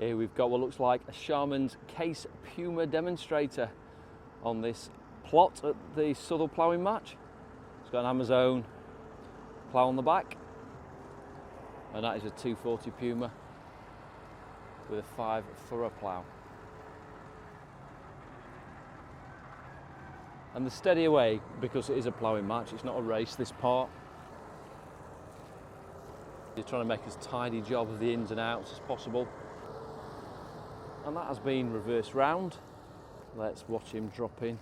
Here we've got what looks like a Sharman's Case Puma demonstrator on this plot at the Southwell Ploughing match. It's got an Amazon plough on the back, and that is a 240 Puma with a 5 furrow plough. And the steady away, because it is a ploughing match, it's not a race this part. You're trying to make as tidy a job of the ins and outs as possible. And that has been reversed round. Let's watch him drop in